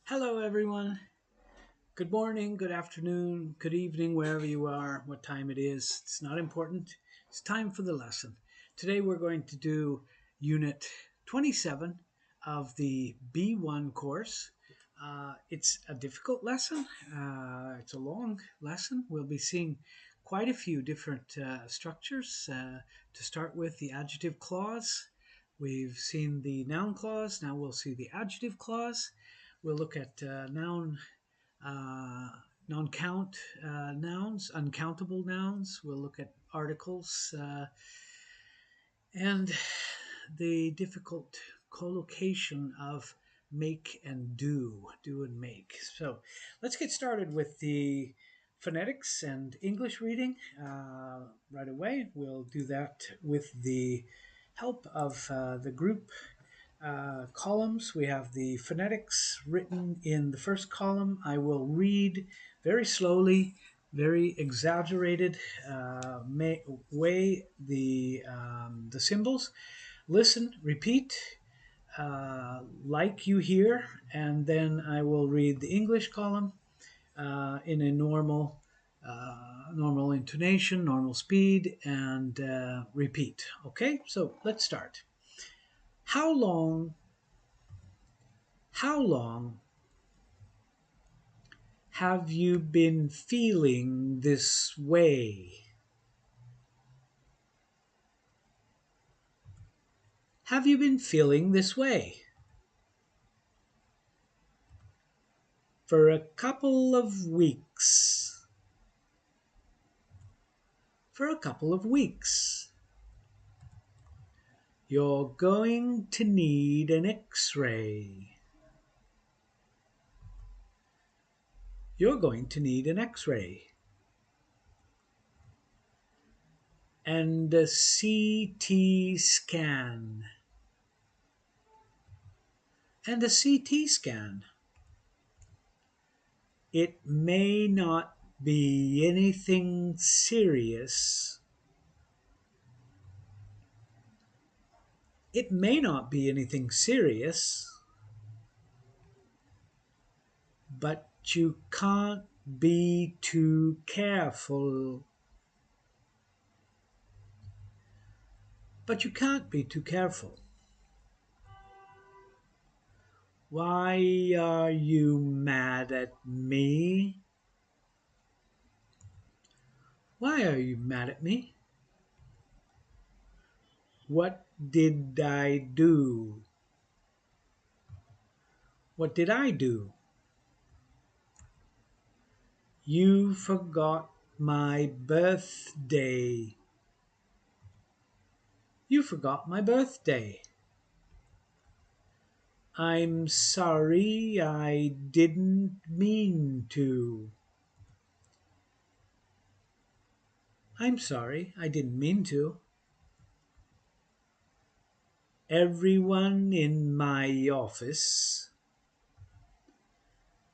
Hello, everyone. Good morning, good afternoon, good evening, wherever you are, what time it is. It's not important. It's time for the lesson. Today, we're going to do Unit 27 of the B1 course. It's a difficult lesson. It's a long lesson. We'll be seeing quite a few different structures. To start with, the adjective clause. We've seen the noun clause. Now we'll see the adjective clause. We'll look at uh, non-count nouns, uncountable nouns. We'll look at articles and the difficult collocation of make and do and make. So let's get started with the phonetics and English reading right away. We'll do that with the help of the group columns. We have the phonetics written in the first column. I will read very slowly, very exaggerated way the symbols. Listen, repeat, like you hear, and then I will read the English column in a normal intonation, normal speed, and repeat. Okay, so let's start. How long How long have you been feeling this way? Have you been feeling this way? For a couple of weeks. For a couple of weeks. You're going to need an x-ray. You're going to need an x-ray. And a CT scan. And a CT scan. It may not be anything serious. It may not be anything serious, but you can't be too careful. But you can't be too careful. Why are you mad at me? Why are you mad at me? What did I do? What did I do? You forgot my birthday. You forgot my birthday. I'm sorry, I didn't mean to. I'm sorry, I didn't mean to. Everyone in my office.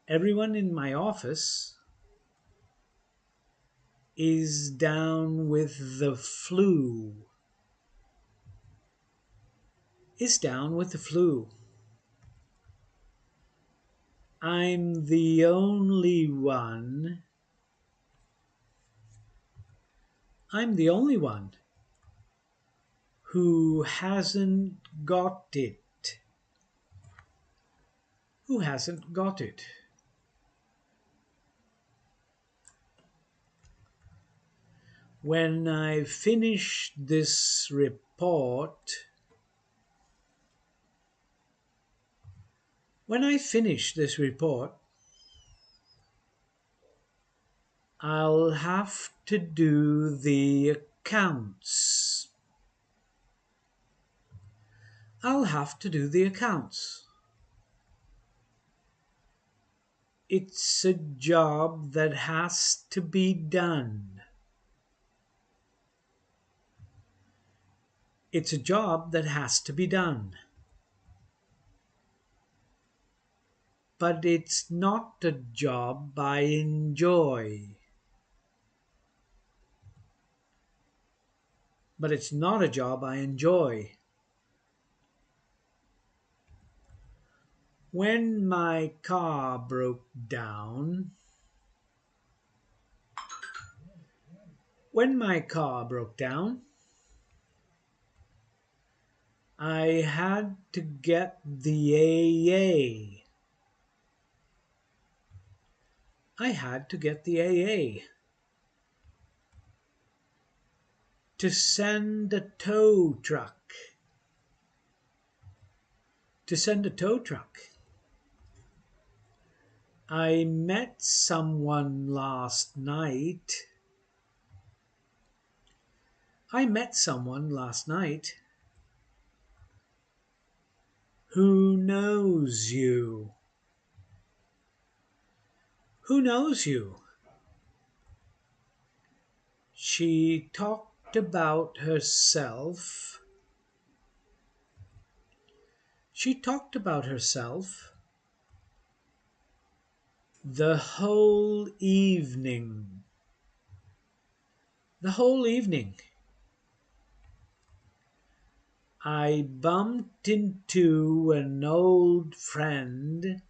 Everyone in my office is down with the flu. Is down with the flu. I'm the only one. I'm the only one who hasn't got it. Who hasn't got it? When I finish this report, when I finish this report, I'll have to do the accounts. I'll have to do the accounts. It's a job that has to be done. It's a job that has to be done. But it's not a job I enjoy. But it's not a job I enjoy. When my car broke down, when my car broke down, I had to get the AA. I had to get the AA to send a tow truck. To send a tow truck. I met someone last night. I met someone last night. Who knows you? Who knows you? She talked about herself. She talked about herself the whole evening. The whole evening. I bumped into an old friend.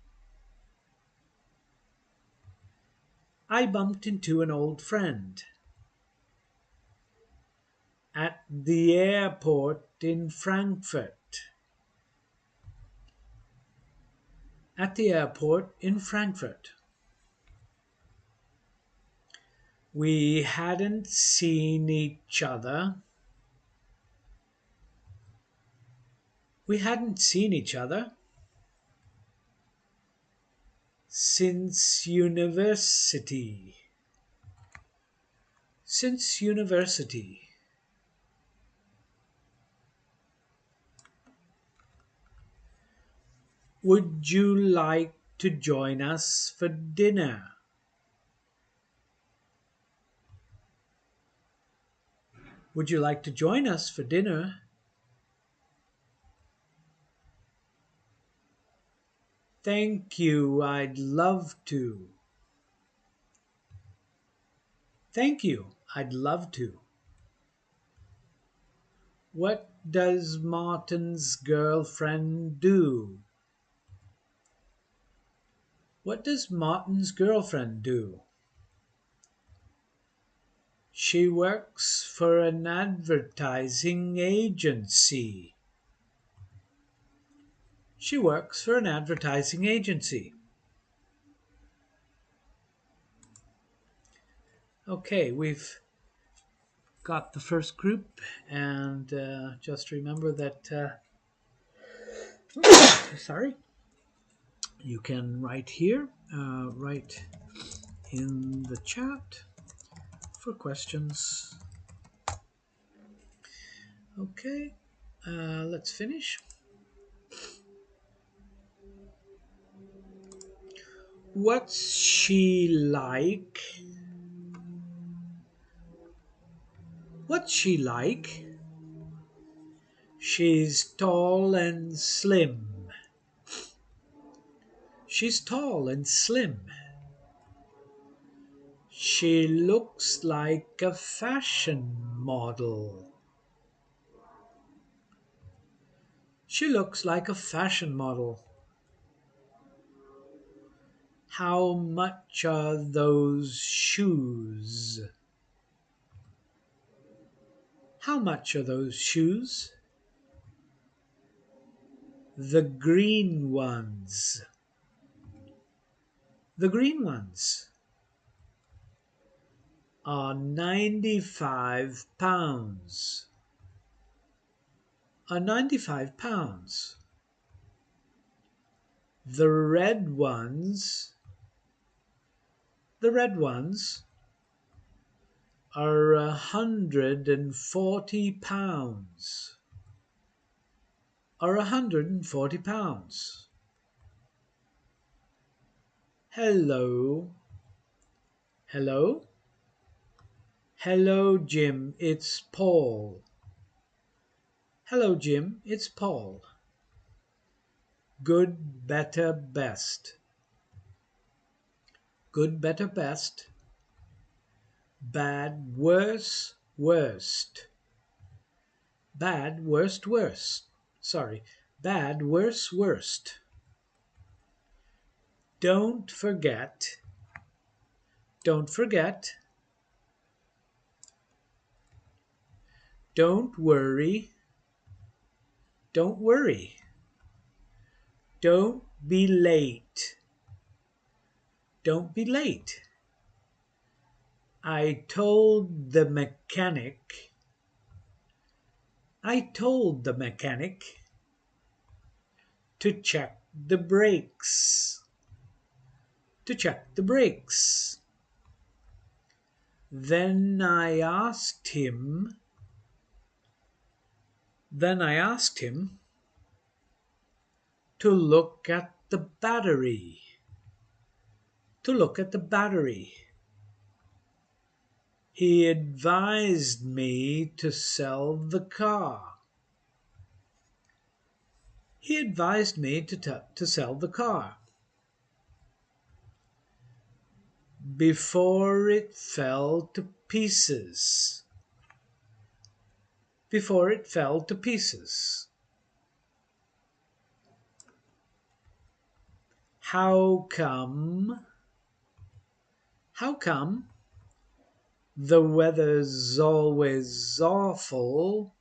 I bumped into an old friend at the airport in Frankfurt. At the airport in Frankfurt. We hadn't seen each other. We hadn't seen each other since university. Since university. Would you like to join us for dinner? Would you like to join us for dinner? Thank you, I'd love to. Thank you, I'd love to. What does Martin's girlfriend do? What does Martin's girlfriend do? She works for an advertising agency. She works for an advertising agency. Okay, we've got the first group, and just remember that sorry, you can write here, write in the chat for questions. Okay, let's finish. What's she like? What's she like? She's tall and slim. She's tall and slim. She looks like a fashion model. She looks like a fashion model. How much are those shoes? How much are those shoes? The green ones. The green ones are 95 pounds. Are 95 pounds. The red ones are 140 pounds. Are 140 pounds. Hello. Hello? Hello, Jim, it's Paul. Hello, Jim, it's Paul. Good, better, best. Good, better, best. Bad, worse, worst. Bad, worst, worst. Sorry, bad, worse, worst. Don't forget. Don't forget. Don't worry. Don't worry. Don't be late. Don't be late. I told the mechanic. I told the mechanic to check the brakes. To check the brakes. Then I asked him. Then I asked him to look at the battery. To look at the battery. He advised me to sell the car. He advised me to sell the car before it fell to pieces. Before it fell to pieces. How come? How come the weather's always awful?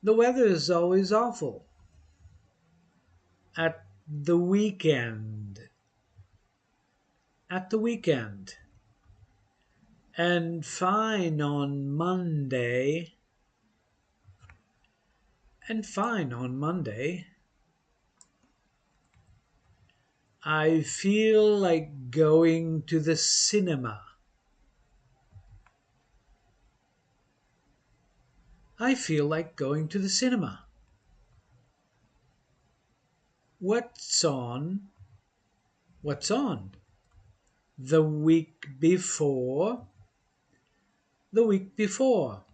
The weather's always awful at the weekend. At the weekend. And fine on Monday. And fine on Monday. I feel like going to the cinema. I feel like going to the cinema. What's on? What's on? The week before. The week before.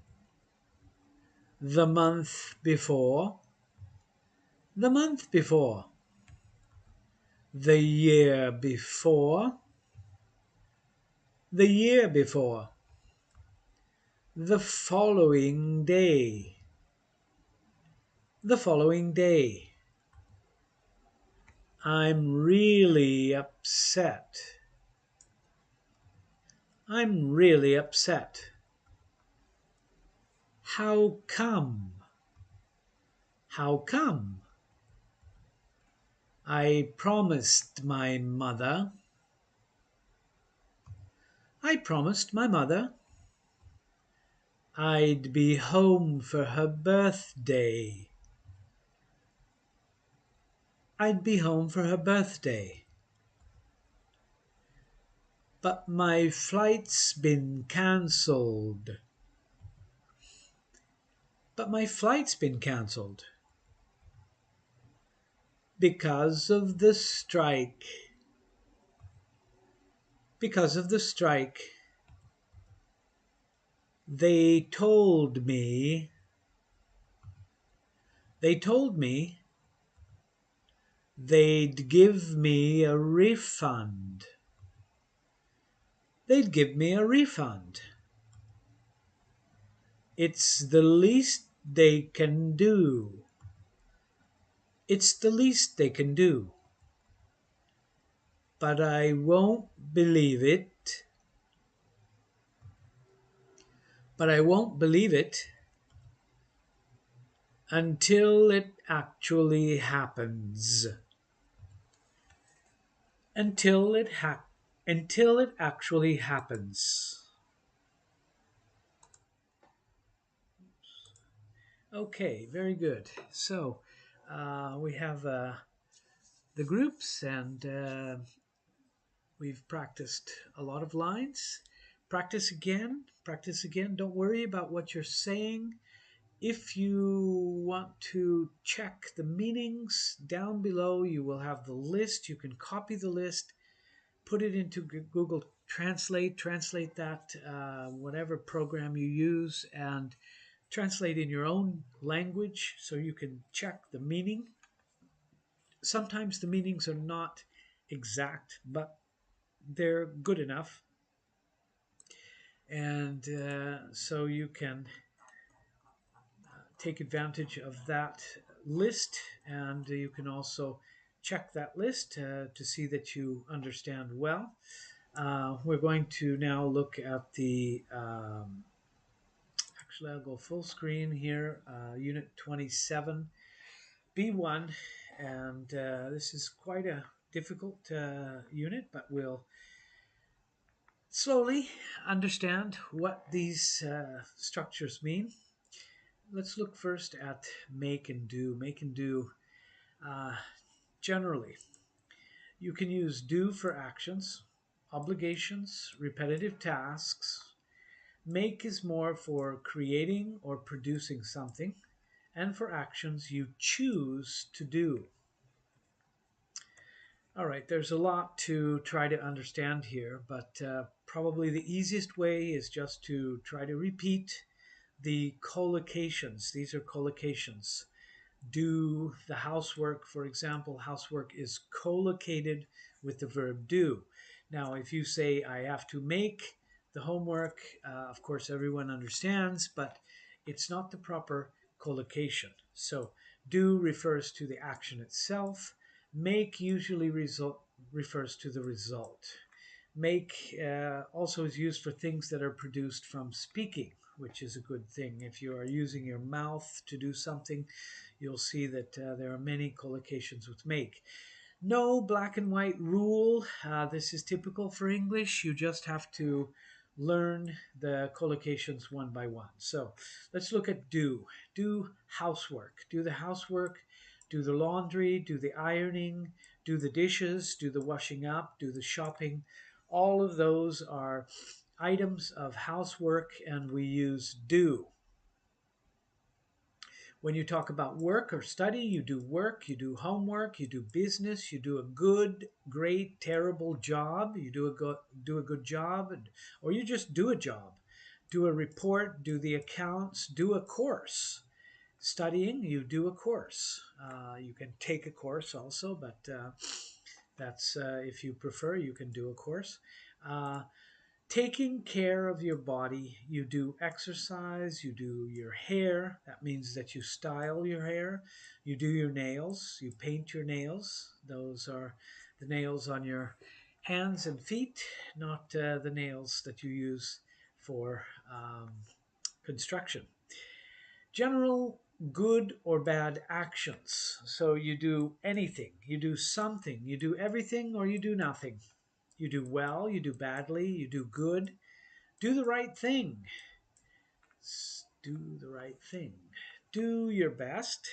The month before. The month before. The year before. The year before. The following day. The following day. I'm really upset. I'm really upset. How come? How come? I promised my mother. I promised my mother I'd be home for her birthday. I'd be home for her birthday. But my flight's been cancelled. But my flight's been cancelled. Because of the strike. Because of the strike. They told me they'd give me a refund. They'd give me a refund. It's the least they can do. It's the least they can do. But I won't believe it. But I won't believe it until it actually happens. Until it actually happens. Okay, very good. So we have the groups, and we've practiced a lot of lines. Practice again. Practice again. Don't worry about what you're saying. If you want to check the meanings, down below you will have the list. You can copy the list, put it into Google Translate, translate that, whatever program you use, and translate in your own language so you can check the meaning. Sometimes the meanings are not exact, but they're good enough. And so you can take advantage of that list, and you can also check that list to see that you understand well. We're going to now look at the, actually I'll go full screen here, Unit 27, B1, and this is quite a difficult unit, but we'll slowly understand what these structures mean. Let's look first at make and do. Make and do, uh, generally, you can use do for actions, obligations, repetitive tasks. Make is more for creating or producing something, and for actions you choose to do. All right, there's a lot to try to understand here, but probably the easiest way is just to try to repeat the collocations. These are collocations. Do the housework, for example, housework is collocated with the verb do. Now, if you say, I have to make the homework, of course, everyone understands, but it's not the proper collocation. So, do refers to the action itself. Make usually refers to the result. Make also is used for things that are produced from speaking, which is a good thing. If you are using your mouth to do something, you'll see that there are many collocations with make. No black and white rule. This is typical for English. You just have to learn the collocations one by one. So let's look at do. Do housework. Do the housework, do the laundry, do the ironing, do the dishes, do the washing up, do the shopping. All of those are items of housework, and we use do. When you talk about work or study, you do work, you do homework, you do business, you do a good, great, terrible job, you do a good job, or you just do a job. Do a report, do the accounts, do a course. Studying, you do a course. You can take a course also, but that's if you prefer, you can do a course. Taking care of your body, you do exercise, you do your hair. That means that you style your hair. You do your nails, you paint your nails. Those are the nails on your hands and feet, not the nails that you use for construction. General good or bad actions. So you do anything, you do something, you do everything, or you do nothing. You do well, you do badly, you do good. Do the right thing. Do the right thing. Do your best.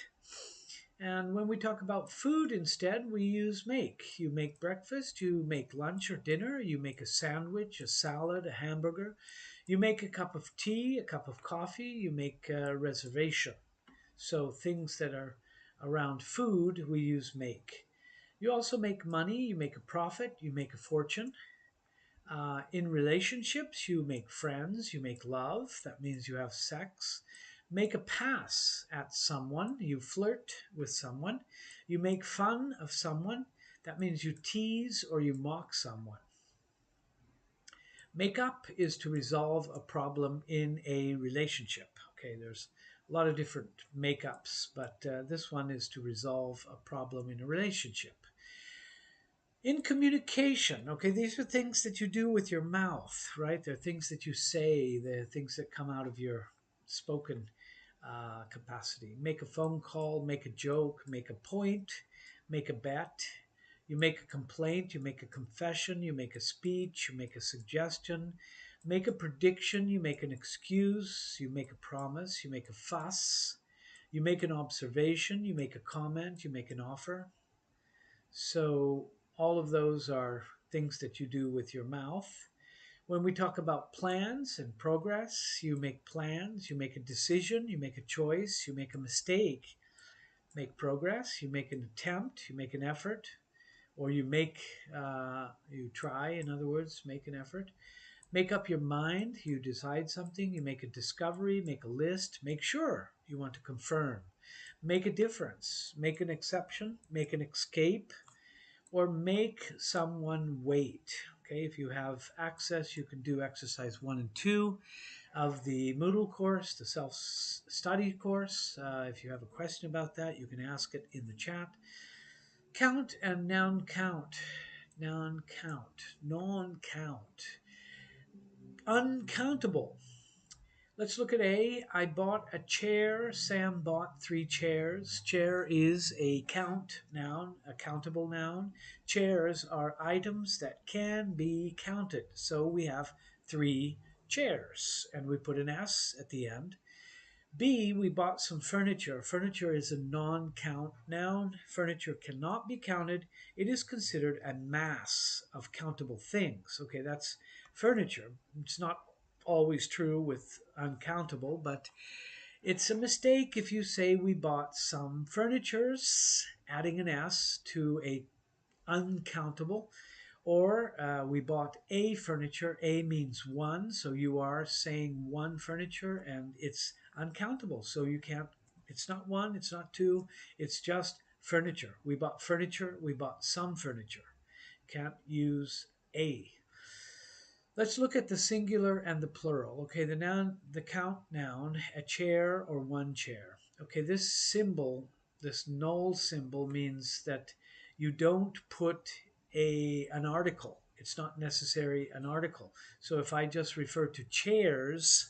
And when we talk about food instead, we use make. You make breakfast, you make lunch or dinner, you make a sandwich, a salad, a hamburger. You make a cup of tea, a cup of coffee, you make a reservation. So things that are around food, we use make. You also make money, you make a profit, you make a fortune. In relationships, you make friends, you make love. That means you have sex. Make a pass at someone. You flirt with someone. You make fun of someone. That means you tease or you mock someone. Make up is to resolve a problem in a relationship. Okay, there's a lot of different make-ups, but this one is to resolve a problem in a relationship. In communication, okay, these are things that you do with your mouth, right? They're things that you say, they're things that come out of your spoken capacity. Make a phone call, make a joke, make a point, make a bet. You make a complaint, you make a confession, you make a speech, you make a suggestion, make a prediction, you make an excuse, you make a promise, you make a fuss, you make an observation, you make a comment, you make an offer. So all of those are things that you do with your mouth. When we talk about plans and progress, you make plans, you make a decision, you make a choice, you make a mistake, make progress, you make an attempt, you make an effort, or you try, in other words, make an effort. Make up your mind, you decide something, you make a discovery, make a list, make sure you want to confirm. Make a difference, make an exception, make an escape, or make someone wait. Okay, if you have access, you can do exercise 1 and 2 of the Moodle course, the self-study course. If you have a question about that, you can ask it in the chat. Count and noun count. Noun count. Non-count. Uncountable. Let's look at A. I bought a chair. Sam bought 3 chairs. Chair is a count noun, a countable noun. Chairs are items that can be counted. So we have 3 chairs, and we put an S at the end. B, we bought some furniture. Furniture is a non-count noun. Furniture cannot be counted. It is considered a mass of countable things. Okay, that's furniture. It's not always true with uncountable, but it's a mistake if you say we bought some furnitures, adding an S to a uncountable, or we bought a furniture. A means one, so you are saying one furniture, and it's uncountable. So you can't, it's not one, it's not two, it's just furniture. We bought furniture, we bought some furniture. Can't use a. Let's look at the singular and the plural. Okay, the noun, the count noun, a chair or one chair. Okay, this symbol, this null symbol means that you don't put an article. It's not necessary an article. So if I just refer to chairs,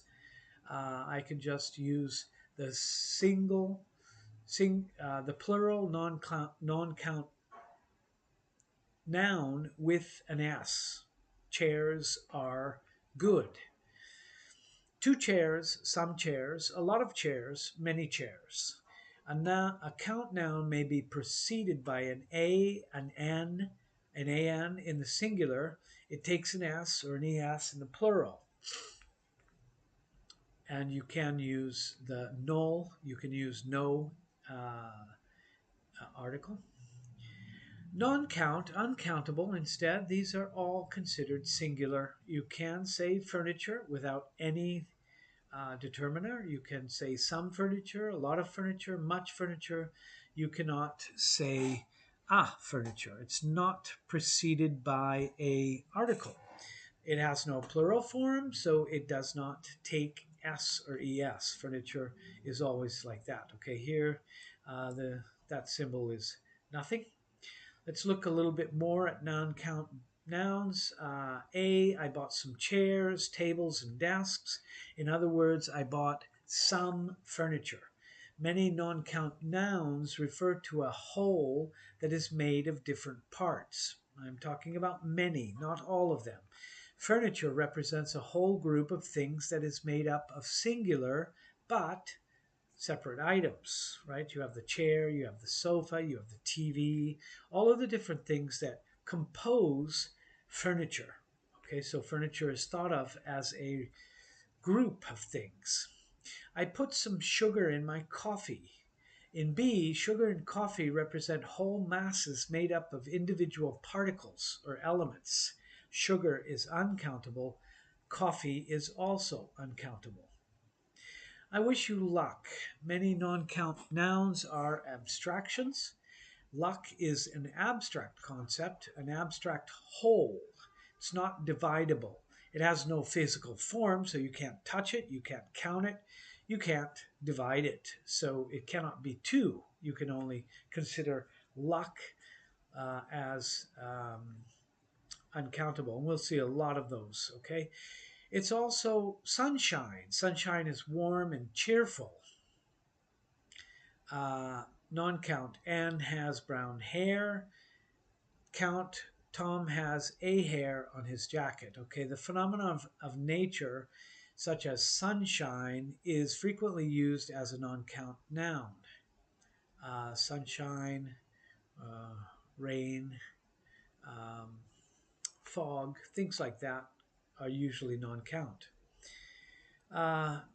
I can just use the the plural non-count noun with an S. Chairs are good. 2 chairs, some chairs, a lot of chairs, many chairs. A count noun may be preceded by an A, an N, an AN in the singular. It takes an S or an ES in the plural. And you can use the null, you can use no article. Non-count, uncountable instead, these are all considered singular. You can say furniture without any determiner. You can say some furniture, a lot of furniture, much furniture. You cannot say furniture. It's not preceded by a article. It has no plural form, so it does not take S or ES. Furniture is always like that. Okay, here that symbol is nothing. Let's look a little bit more at non-count nouns. A, I bought some chairs, tables, and desks. In other words, I bought some furniture. Many non-count nouns refer to a whole that is made of different parts. I'm talking about many, not all of them. Furniture represents a whole group of things that is made up of singular but separate items, right? You have the chair, you have the sofa, you have the TV, all of the different things that compose furniture. Okay, so furniture is thought of as a group of things. I put some sugar in my coffee. In B, sugar and coffee represent whole masses made up of individual particles or elements. Sugar is uncountable. Coffee is also uncountable. I wish you luck. Many non-count nouns are abstractions. Luck is an abstract concept, an abstract whole. It's not dividable. It has no physical form, so you can't touch it, you can't count it, you can't divide it. So it cannot be 2. You can only consider luck as uncountable. And we'll see a lot of those, okay? It's also sunshine. Sunshine is warm and cheerful. Non-count, Anne has brown hair. Count, Tom has a hair on his jacket. Okay, the phenomenon of nature, such as sunshine, is frequently used as a non-count noun. Sunshine, rain, fog, things like that are usually non-count.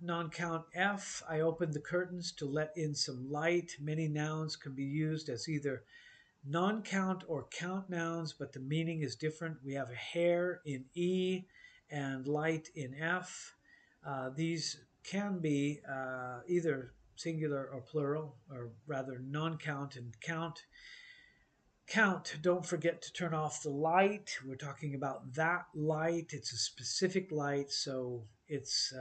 Non-count F, I opened the curtains to let in some light. Many nouns can be used as either non-count or count nouns, but the meaning is different. We have a hair in E and light in F. These can be either singular or plural, or rather non-count and count. Count, don't forget to turn off the light. We're talking about that light. It's a specific light, so it's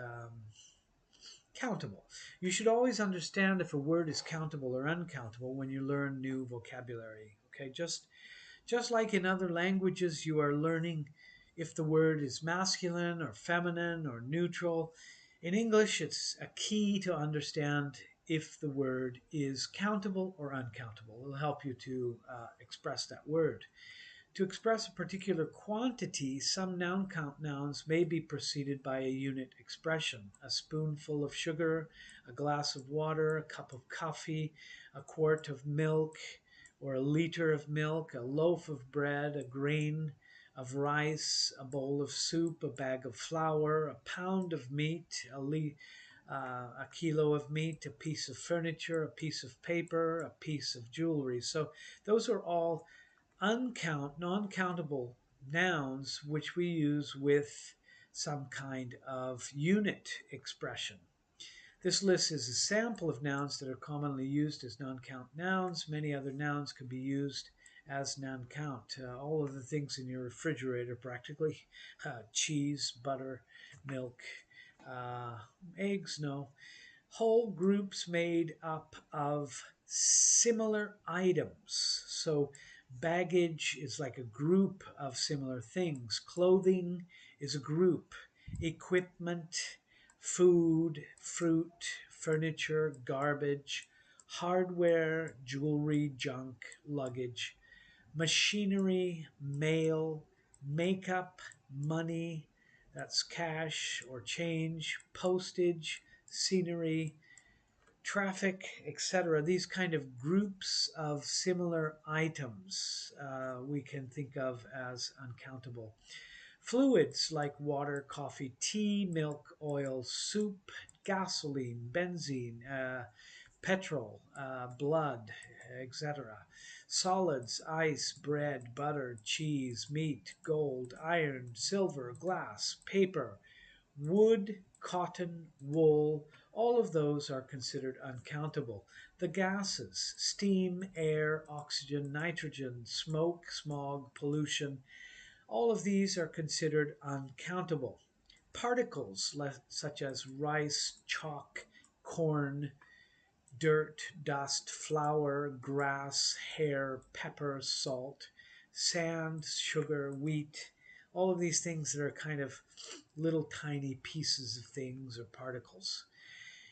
countable. You should always understand if a word is countable or uncountable when you learn new vocabulary. Okay, just like in other languages, you are learning if the word is masculine or feminine or neutral. In English, it's a key to understand if the word is countable or uncountable. It'll help you to express that word. To express a particular quantity, some noun count nouns may be preceded by a unit expression. A spoonful of sugar, a glass of water, a cup of coffee, a quart of milk, or a liter of milk, a loaf of bread, a grain of rice, a bowl of soup, a bag of flour, a pound of meat, a kilo of meat, a piece of furniture, a piece of paper, a piece of jewelry. So those are all non-countable nouns which we use with some kind of unit expression. This list is a sample of nouns that are commonly used as non-count nouns. Many other nouns can be used as non-count. All of the things in your refrigerator practically. Cheese, butter, milk, uh, eggs, no. Whole groups made up of similar items. So baggage is like a group of similar things. Clothing is a group. Equipment, food, fruit, furniture, garbage, hardware, jewelry, junk, luggage, machinery, mail, makeup, money, that's cash or change, postage, scenery, traffic, etc. These kind of groups of similar items we can think of as uncountable. Fluids like water, coffee, tea, milk, oil, soup, gasoline, benzene, petrol, blood, etc. Solids, ice, bread, butter, cheese, meat, gold, iron, silver, glass, paper, wood, cotton, wool, all of those are considered uncountable. The gases, steam, air, oxygen, nitrogen, smoke, smog, pollution, all of these are considered uncountable. Particles such as rice, chalk, corn, dirt, dust, flour, grass, hair, pepper, salt, sand, sugar, wheat, all of these things that are kind of little tiny pieces of things or particles.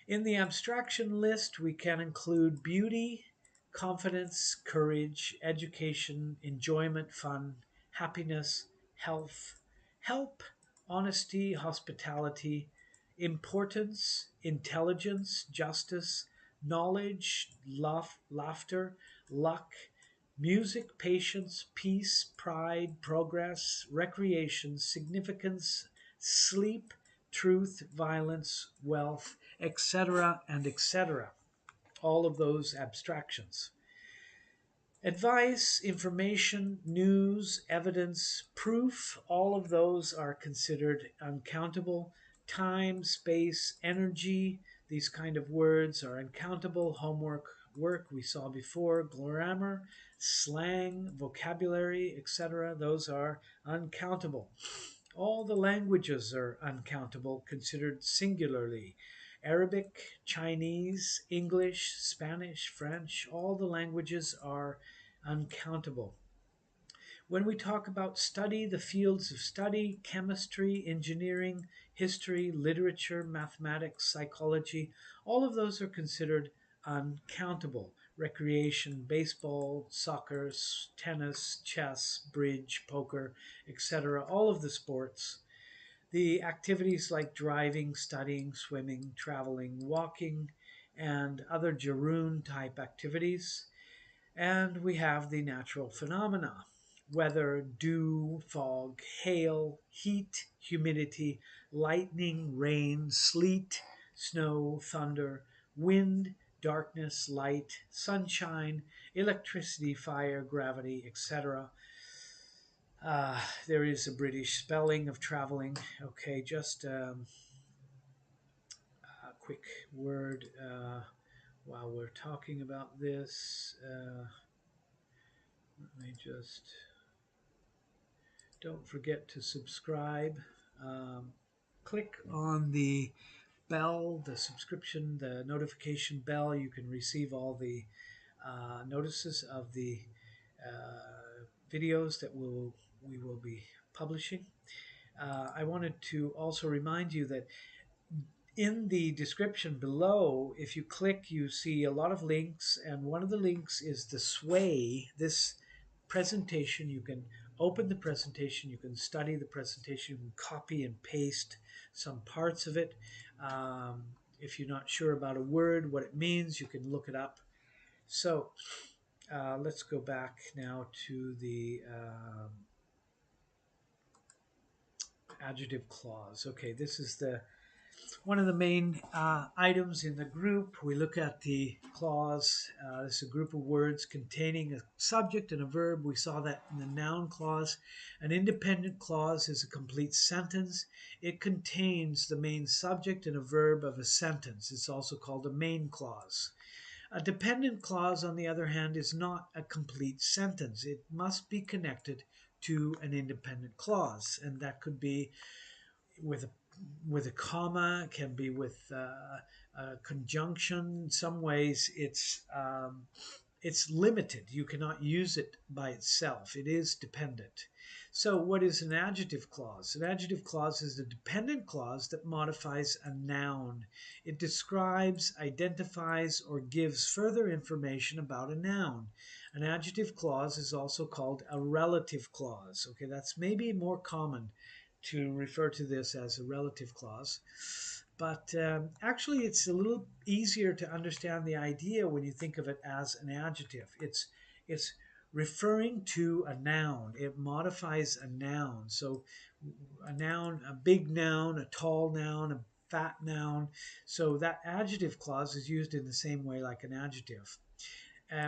In the abstraction list, we can include beauty, confidence, courage, education, enjoyment, fun, happiness, health, help, honesty, hospitality, importance, intelligence, justice, knowledge, love, laughter, luck, music, patience, peace, pride, progress, recreation, significance, sleep, truth, violence, wealth, etc., and etc. All of those abstractions. Advice, information, news, evidence, proof, all of those are considered uncountable. Time, space, energy, these kind of words are uncountable. Homework, work, we saw before. Grammar, slang, vocabulary, etc., those are uncountable. All the languages are uncountable, considered singularly. Arabic, Chinese, English, Spanish, French, all the languages are uncountable. When we talk about study, the fields of study, chemistry, engineering, history, literature, mathematics, psychology, all of those are considered uncountable. Recreation, baseball, soccer, tennis, chess, bridge, poker, etc., all of the sports. The activities like driving, studying, swimming, traveling, walking, and other Jaroon type activities. And we have the natural phenomena: weather, dew, fog, hail, heat, humidity, lightning, rain, sleet, snow, thunder, wind, darkness, light, sunshine, electricity, fire, gravity, etc. There is a British spelling of traveling. Okay, just a quick word while we're talking about this. Let me just, don't forget to subscribe. Um, Click on the bell, the subscription, the notification bell. You can receive all the notices of the videos that we will be publishing. I wanted to also remind you that in the description below, if you click, you see a lot of links, and one of the links is the Sway. This presentation, you can open the presentation, you can study the presentation, you can copy and paste some parts of it. If you're not sure about a word, what it means, you can look it up. So let's go back now to the adjective clause. Okay, this is the one of the main items in the group. We look at the clause. This is a group of words containing a subject and a verb. We saw that in the noun clause. An independent clause is a complete sentence. It contains the main subject and a verb of a sentence. It's also called a main clause. A dependent clause, on the other hand, is not a complete sentence. It must be connected to an independent clause, and that could be with a comma, it can be with a conjunction. In some ways, it's limited. You cannot use it by itself. It is dependent. So what is an adjective clause? An adjective clause is a dependent clause that modifies a noun. It describes, identifies, or gives further information about a noun. An adjective clause is also called a relative clause. Okay, that's maybe more common to refer to this as a relative clause. But actually, it's a little easier to understand the idea when you think of it as an adjective. It's referring to a noun. It modifies a noun. So a noun, a big noun, a tall noun, a fat noun. So that adjective clause is used in the same way like an adjective.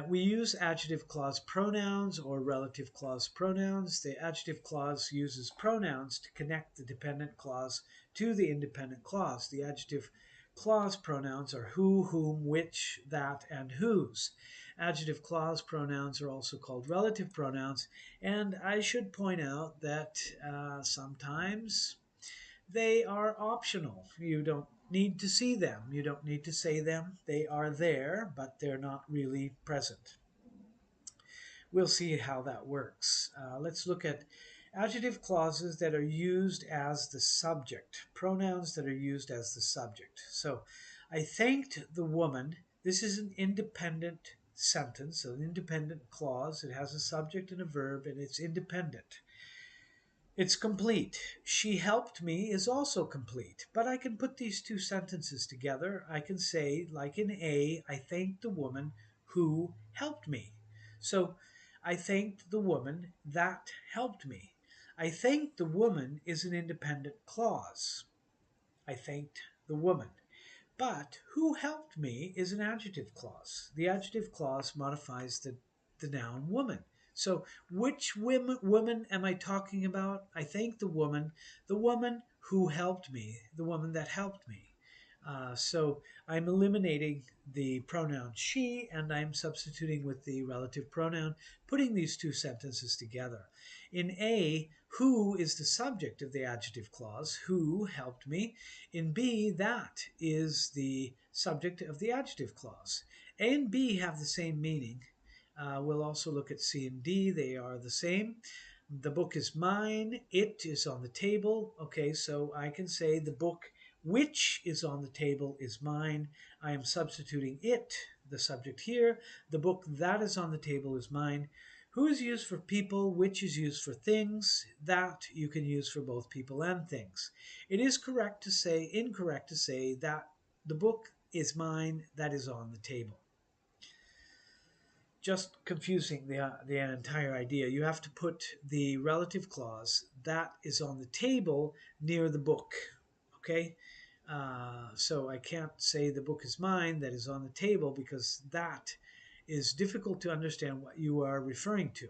We use adjective clause pronouns or relative clause pronouns. The adjective clause uses pronouns to connect the dependent clause to the independent clause. The adjective clause pronouns are who, whom, which, that, and whose. Adjective clause pronouns are also called relative pronouns, and I should point out that sometimes they are optional. You don't need to see them. You don't need to say them. They are there, but they're not really present. We'll see how that works. Let's look at adjective clauses that are used as the subject, pronouns that are used as the subject. So, I thanked the woman. This is an independent sentence, an independent clause. It has a subject and a verb, and it's independent. It's complete. She helped me is also complete. But I can put these two sentences together. I can say, like in A, I thanked the woman who helped me. So I thanked the woman that helped me. I thanked the woman is an independent clause. I thanked the woman. But who helped me is an adjective clause. The adjective clause modifies the noun woman. So which woman am I talking about? I thank the woman who helped me, the woman that helped me. So I'm eliminating the pronoun she and I'm substituting with the relative pronoun, putting these two sentences together. In A, who is the subject of the adjective clause, who helped me. In B, that is the subject of the adjective clause. A and B have the same meaning. We'll also look at C and D. They are the same. The book is mine. It is on the table. Okay, so I can say the book which is on the table is mine. I am substituting it, the subject here. The book that is on the table is mine. Who is used for people, which is used for things, that you can use for both people and things. It is incorrect to say that the book is mine, that is on the table. Just confusing the entire idea. You have to put the relative clause that is on the table near the book. Okay? So I can't say the book is mine that is on the table because that is difficult to understand what you are referring to.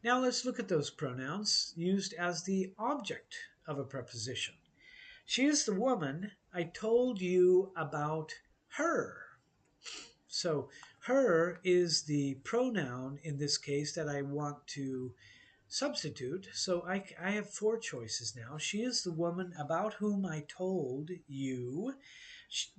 Now let's look at those pronouns used as the object of a preposition. She is the woman. I told you about her. So her is the pronoun in this case that I want to substitute. So I have four choices now. She is the woman about whom I told you.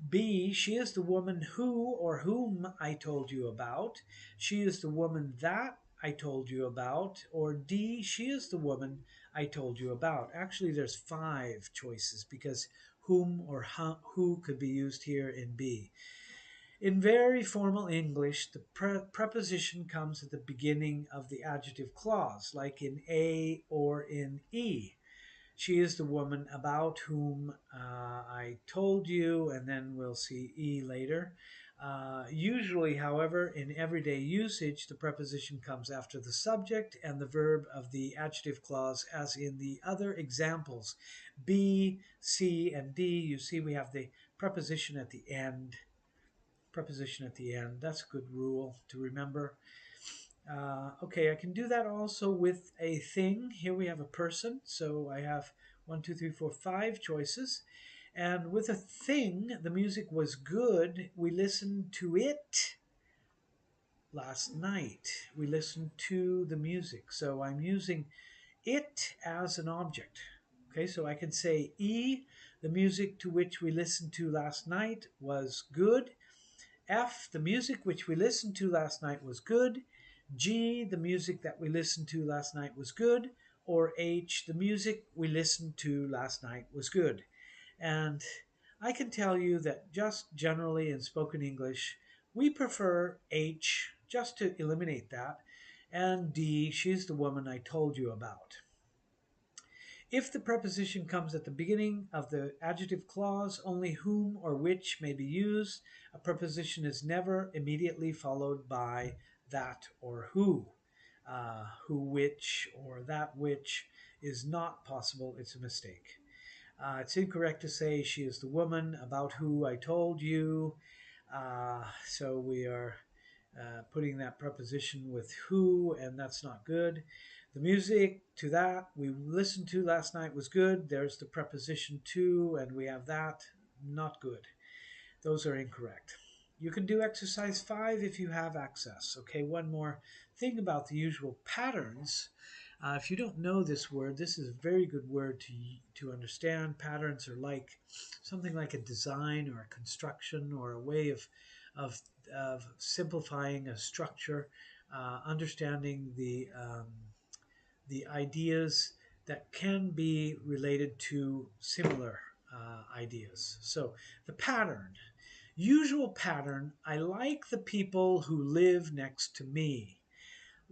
B, she is the woman who or whom I told you about. She is the woman that I told you about. Or D, she is the woman I told you about. Actually, there's 5 choices because whom or who could be used here in B. In very formal English, the preposition comes at the beginning of the adjective clause, like in A or in E. She is the woman about whom I told you, and then we'll see E later. Usually, however, in everyday usage, the preposition comes after the subject and the verb of the adjective clause, as in the other examples. B, C, and D, you see we have the preposition at the end. Preposition at the end. That's a good rule to remember. Okay, I can do that also with a thing. Here we have a person, so I have 1, 2, 3, 4, 5 choices. And with a thing, the music was good. We listened to it last night. We listened to the music. So I'm using it as an object. Okay, so I can say E, the music to which we listened to last night was good. F, the music which we listened to last night was good. G, the music that we listened to last night was good. Or H, the music we listened to last night was good. And I can tell you that just generally in spoken English, we prefer H just to eliminate that. And D, she's the woman I told you about. If the preposition comes at the beginning of the adjective clause, only whom or which may be used. A preposition is never immediately followed by that or who. Who, which, or that which is not possible. It's a mistake. It's incorrect to say she is the woman about who I told you. So we are putting that preposition with who, and that's not good. The music to that we listened to last night was good. There's the preposition to, and we have that, not good. Those are incorrect. You can do exercise 5 if you have access. Okay, one more thing about the usual patterns. If you don't know this word, this is a very good word to understand. Patterns are like something like a design or a construction or a way of, of simplifying a structure, understanding the ideas that can be related to similar ideas. So the pattern, usual pattern, I like the people who live next to me.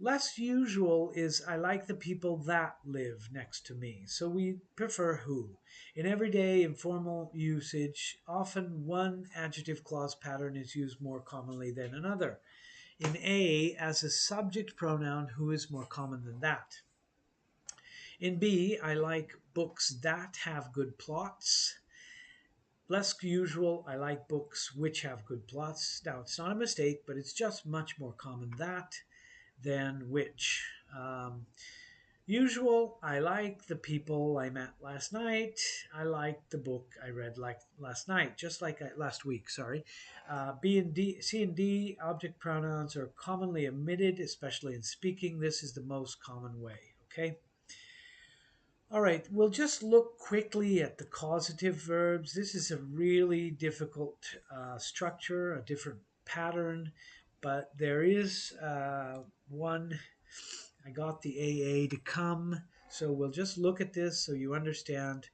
Less usual is I like the people that live next to me. So we prefer who. In everyday informal usage, often one adjective clause pattern is used more commonly than another. In A, as a subject pronoun, who is more common than that. In B, I like books that have good plots. Less usual, I like books which have good plots. Now, it's not a mistake, but it's just much more common that than which. Usual, I like the people I met last night. I like the book I read like last night, just like last week, sorry. B and D, C and D, object pronouns are commonly omitted, especially in speaking. This is the most common way, okay? All right, we'll just look quickly at the causative verbs. This is a really difficult structure, a different pattern, but there is one. I got the AA to come, so we'll just look at this so you understand.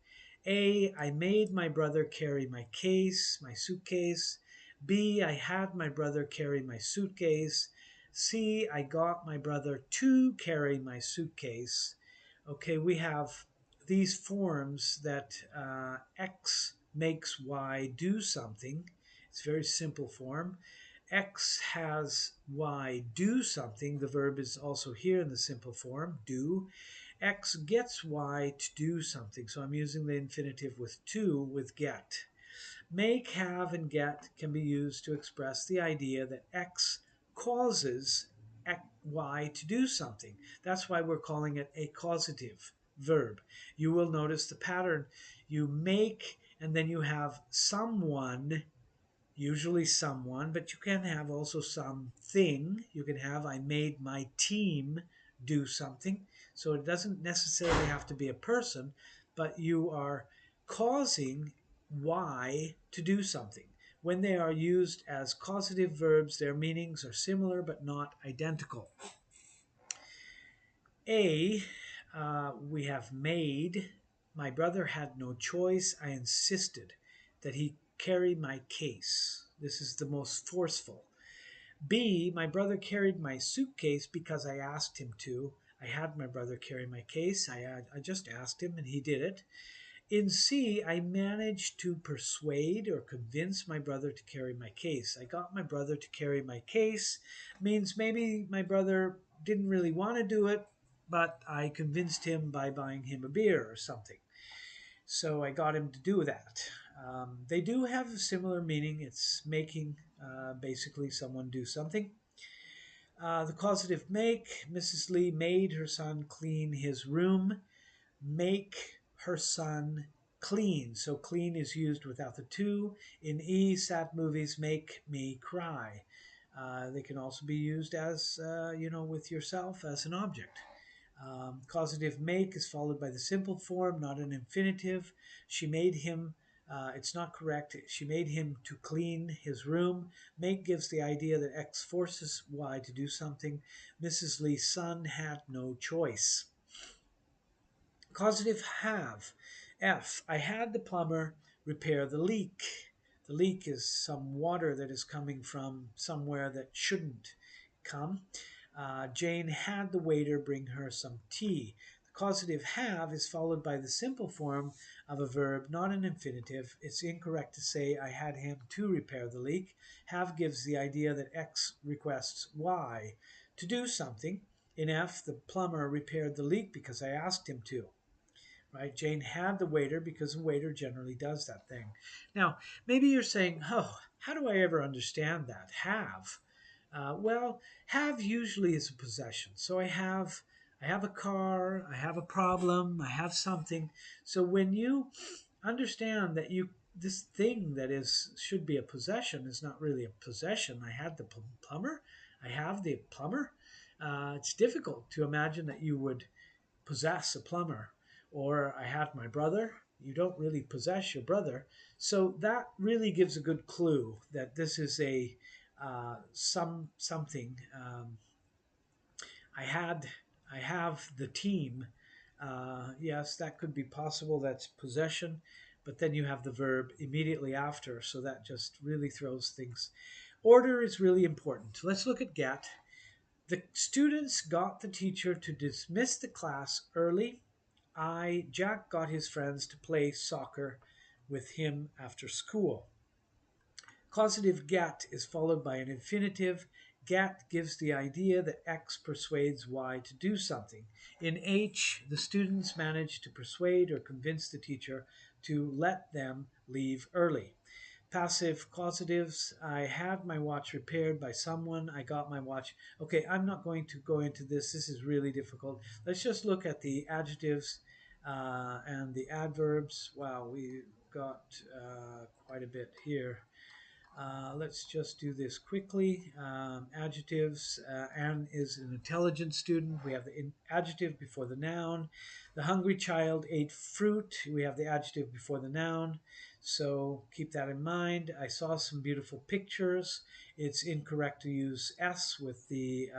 A, I made my brother carry my case, my suitcase. B, I had my brother carry my suitcase. C, I got my brother to carry my suitcase. Okay, we have these forms that X makes Y do something. It's a very simple form. X has Y do something. The verb is also here in the simple form, do. X gets Y to do something. So I'm using the infinitive with to with get. Make, have, and get can be used to express the idea that X causes Y to do something. That's why we're calling it a causative verb. You will notice the pattern. You make, and then you have someone, usually someone, but you can have also something. You can have, I made my team do something. So it doesn't necessarily have to be a person, but you are causing why to do something. When they are used as causative verbs, their meanings are similar but not identical. A, we have made. My brother had no choice. I insisted that he carry my case. This is the most forceful. B, my brother carried my suitcase because I asked him to. I had my brother carry my case. I just asked him and he did it. In C, I managed to persuade or convince my brother to carry my case. I got my brother to carry my case means maybe my brother didn't really want to do it, but I convinced him by buying him a beer or something. So I got him to do that. They do have a similar meaning. It's making basically someone do something. The causative make, Mrs. Lee made her son clean his room. Make her son clean. So clean is used without the to. In E, sad movies make me cry. They can also be used as, with yourself as an object. Causative make is followed by the simple form, not an infinitive. She made him, it's not correct. She made him to clean his room. Make gives the idea that X forces Y to do something. Mrs. Lee's son had no choice. Causative have. F, I had the plumber repair the leak. The leak is some water that is coming from somewhere that shouldn't come. Jane had the waiter bring her some tea. The causative have is followed by the simple form of a verb, not an infinitive. It's incorrect to say I had him to repair the leak. Have gives the idea that X requests Y to do something. In F, the plumber repaired the leak because I asked him to. Right? Jane had the waiter because a waiter generally does that thing. Now, maybe you're saying, oh, how do I ever understand that? Have. Well, have usually is a possession. So I have a car, I have a problem, I have something. So when you understand that this thing that should be a possession is not really a possession. I had the plumber. I have the plumber. It's difficult to imagine that you would possess a plumber. Or I had my brother. You don't really possess your brother. So that really gives a good clue that this is a something. I had, I have the team. Yes, that could be possible. That's possession, but then you have the verb immediately after, so that just really throws things. Order is really important. Let's look at get. The students got the teacher to dismiss the class early. Jack got his friends to play soccer with him after school. Causative get is followed by an infinitive. Get gives the idea that X persuades Y to do something. In H, the students managed to persuade or convince the teacher to let them leave early. Passive causatives, I had my watch repaired by someone. I got my watch. Okay, I'm not going to go into this. This is really difficult. Let's just look at the adjectives and the adverbs. Wow, we got quite a bit here. Let's just do this quickly. Adjectives. Anne is an intelligent student. We have the adjective before the noun. The hungry child ate fruit. We have the adjective before the noun. So keep that in mind. I saw some beautiful pictures. It's incorrect to use S with the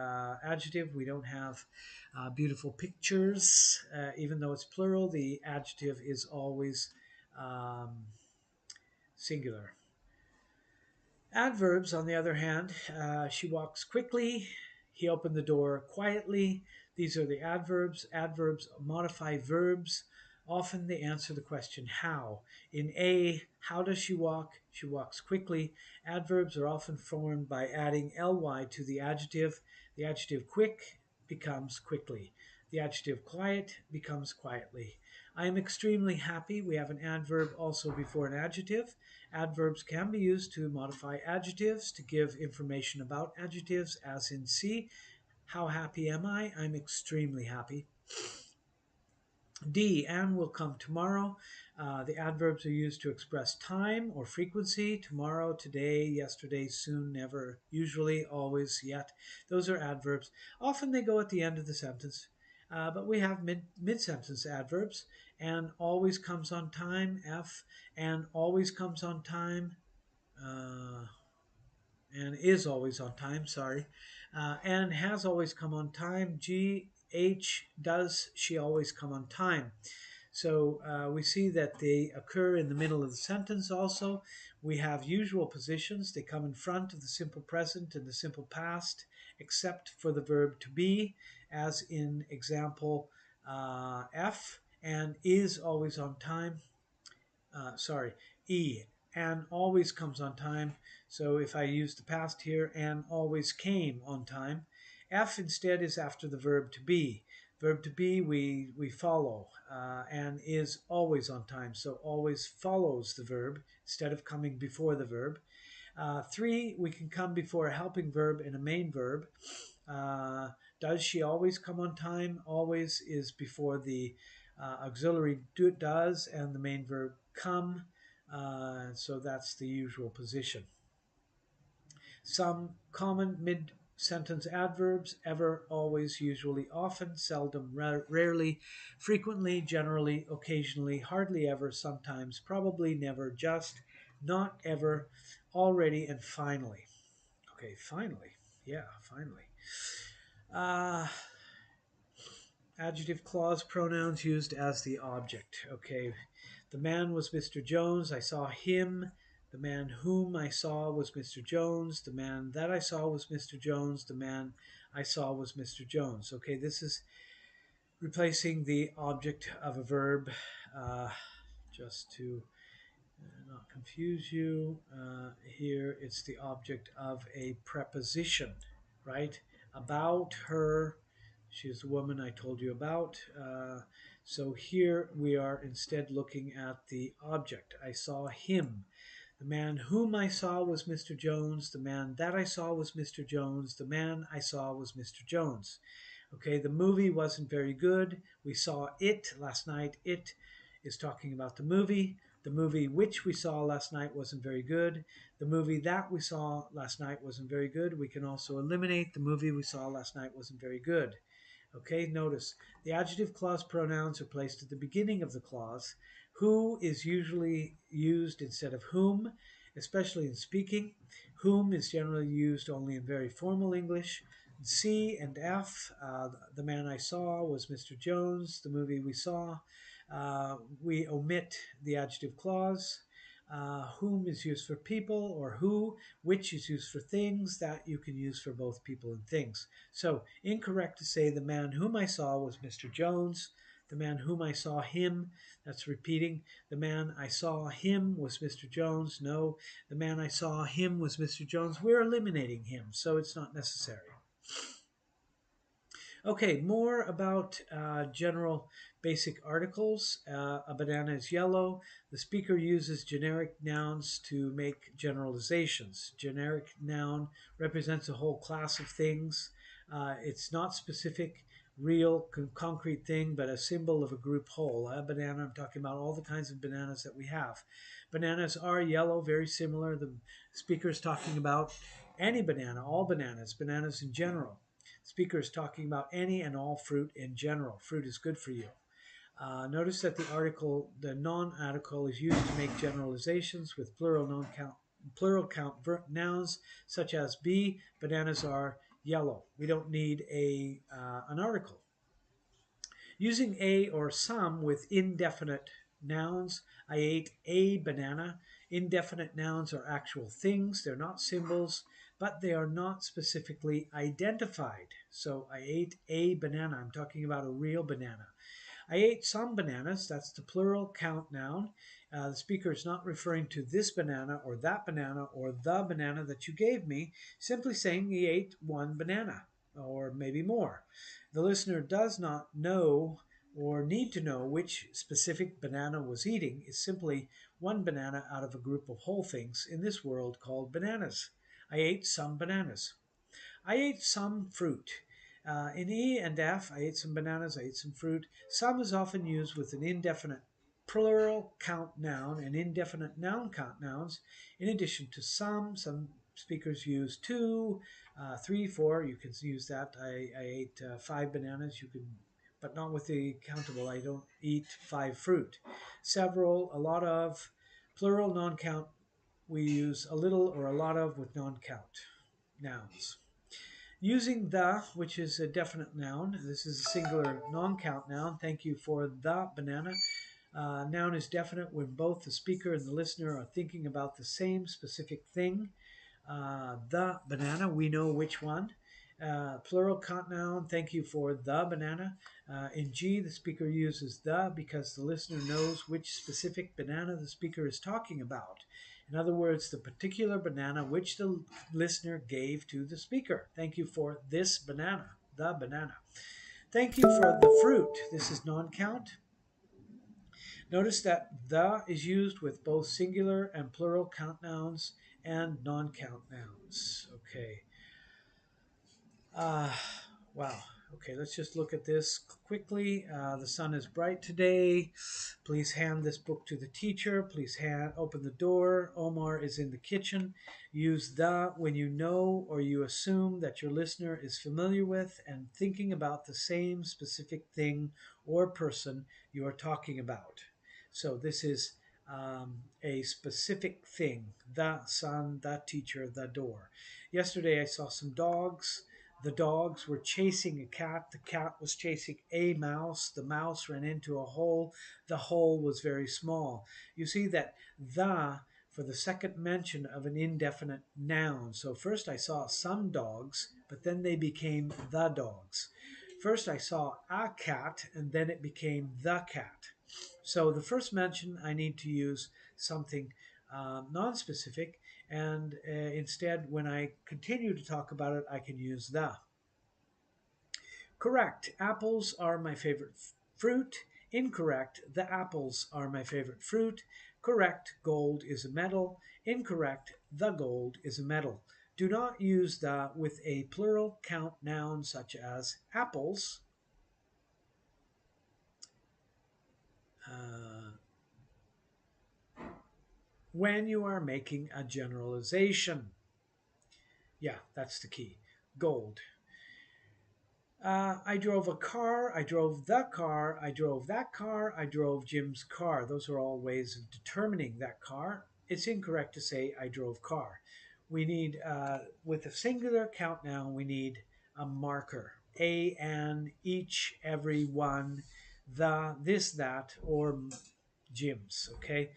adjective. We don't have beautiful pictures. Even though it's plural, the adjective is always singular. Adverbs, on the other hand, she walks quickly. He opened the door quietly. These are the adverbs. Adverbs modify verbs. Often they answer the question how. In A, how does she walk? She walks quickly. Adverbs are often formed by adding ly to the adjective. The adjective quick becomes quickly. The adjective quiet becomes quietly. I am extremely happy. We have an adverb also before an adjective. Adverbs can be used to modify adjectives, to give information about adjectives, as in C. How happy am I? I'm extremely happy. D, Anne will come tomorrow. The adverbs are used to express time or frequency. Tomorrow, today, yesterday, soon, never, usually, always, yet. Those are adverbs. Often they go at the end of the sentence. But we have mid-sentence adverbs. And always comes on time, F. And always comes on time, uh, and is always on time, sorry. And has always come on time, G. H. Does she always come on time? So we see that they occur in the middle of the sentence also. We have usual positions. They come in front of the simple present and the simple past, except for the verb to be, as in example F, and is always on time. Sorry, E, and always comes on time. So if I use the past here, and always came on time. F instead is after the verb to be. Verb to be we follow, and is always on time. So always follows the verb instead of coming before the verb. 3, we can come before a helping verb and a main verb. Uh, does she always come on time? Always is before the auxiliary does and the main verb come. So that's the usual position. Some common mid-sentence adverbs: ever, always, usually, often, seldom, rarely, frequently, generally, occasionally, hardly ever, sometimes, probably, never, just, not ever, already, and finally. Okay, finally. Yeah, finally. Uh, Adjective clause pronouns used as the object. Okay, the man was Mr. Jones. I saw him. The man whom I saw was Mr. Jones. The man that I saw was Mr. Jones. The man I saw was Mr. Jones. Okay, this is replacing the object of a verb, just to not confuse you. Here it's the object of a preposition, right? About her. She is the woman I told you about. So here we are instead looking at the object. I saw him. The man whom I saw was Mr. Jones. The man that I saw was Mr. Jones. The man I saw was Mr. Jones. Okay, the movie wasn't very good. We saw it last night. It is talking about the movie. The movie which we saw last night wasn't very good. The movie that we saw last night wasn't very good. We can also eliminate the movie we saw last night wasn't very good. Okay, notice the adjective clause pronouns are placed at the beginning of the clause. Who is usually used instead of whom, especially in speaking. Whom is generally used only in very formal English. C and F, the man I saw was Mr. Jones. The movie we saw, we omit the adjective clause. Whom is used for people, or who, which is used for things, that you can use for both people and things. So incorrect to say the man whom I saw was Mr. Jones. The man whom I saw him, that's repeating. The man I saw him was Mr. Jones. No, the man I saw him was Mr. Jones. We're eliminating him, so it's not necessary. Okay, more about general basic articles. A banana is yellow. The speaker uses generic nouns to make generalizations. Generic noun represents a whole class of things. It's not specific, real, concrete thing, but a symbol of a group whole. A banana, I'm talking about all the kinds of bananas that we have. Bananas are yellow, very similar. The speaker is talking about any banana, all bananas, bananas in general. Speaker is talking about any and all fruit in general. Fruit is good for you. Notice that the non-article is used to make generalizations with plural count nouns such as be. Bananas are yellow. We don't need an article. Using a or some with indefinite nouns. I ate a banana. Indefinite nouns are actual things. They're not symbols, but they are not specifically identified. So I ate a banana. I'm talking about a real banana. I ate some bananas. That's the plural count noun. The speaker is not referring to this banana or that banana or the banana that you gave me, simply saying he ate one banana or maybe more. The listener does not know or need to know which specific banana was eating. Is simply one banana out of a group of whole things in this world called bananas. I ate some bananas. I ate some fruit. In E and F, I ate some bananas, I ate some fruit. Some is often used with an indefinite plural count noun and indefinite noun count nouns. In addition to some speakers use two, 3, 4. You can use that. I ate 5 bananas. You can, but not with the countable. I don't eat 5 fruit. Several, a lot of, plural, non-count. We use a little or a lot of with non-count nouns. Using the, which is a definite noun. This is a singular non-count noun. Thank you for the banana. Noun is definite when both the speaker and the listener are thinking about the same specific thing. The banana, we know which one. Plural count noun, thank you for the banana. In G, the speaker uses the because the listener knows which specific banana the speaker is talking about. In other words, the particular banana which the listener gave to the speaker. Thank you for this banana, the banana. Thank you for the fruit. This is non-count. Notice that the is used with both singular and plural count nouns and non-count nouns. Okay. Uh, wow. Okay, let's just look at this quickly. The sun is bright today. Please hand this book to the teacher. Please open the door. Omar is in the kitchen. Use the when you know or you assume that your listener is familiar with and thinking about the same specific thing or person you are talking about. So this is a specific thing. The sun, the teacher, the door. Yesterday I saw some dogs. The dogs were chasing a cat. The cat was chasing a mouse. The mouse ran into a hole. The hole was very small. You see that the for the second mention of an indefinite noun. So first I saw some dogs, but then they became the dogs. First I saw a cat, and then it became the cat. So the first mention I need to use something non-specific, and instead when I continue to talk about it I can use the. Correct, apples are my favorite fruit. Incorrect, the apples are my favorite fruit. Correct, gold is a metal. Incorrect, the gold is a metal. Do not use the with a plural count noun such as apples. When you are making a generalization. Yeah, that's the key. Gold. I drove a car, I drove the car, I drove that car, I drove Jim's car. Those are all ways of determining that car. It's incorrect to say I drove car. We need, with a singular count noun, we need a marker. A, an, each, every, one, the, this, that, or Jim's, okay?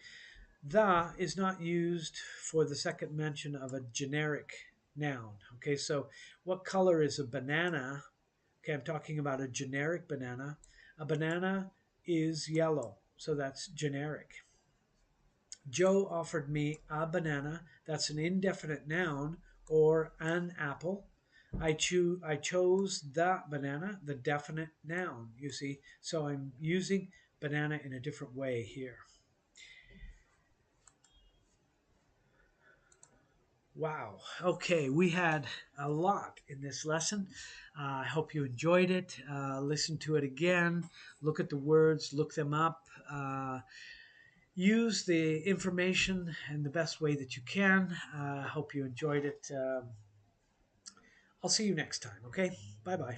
The is not used for the second mention of a generic noun. Okay, so what color is a banana? Okay, I'm talking about a generic banana. A banana is yellow, so that's generic. Joe offered me a banana. That's an indefinite noun, or an apple. I chose the banana, the definite noun, you see. So I'm using banana in a different way here. Wow. Okay, we had a lot in this lesson. I hope you enjoyed it. Listen to it again. Look at the words, look them up. Use the information in the best way that you can. I hope you enjoyed it. I'll see you next time, okay? Bye bye.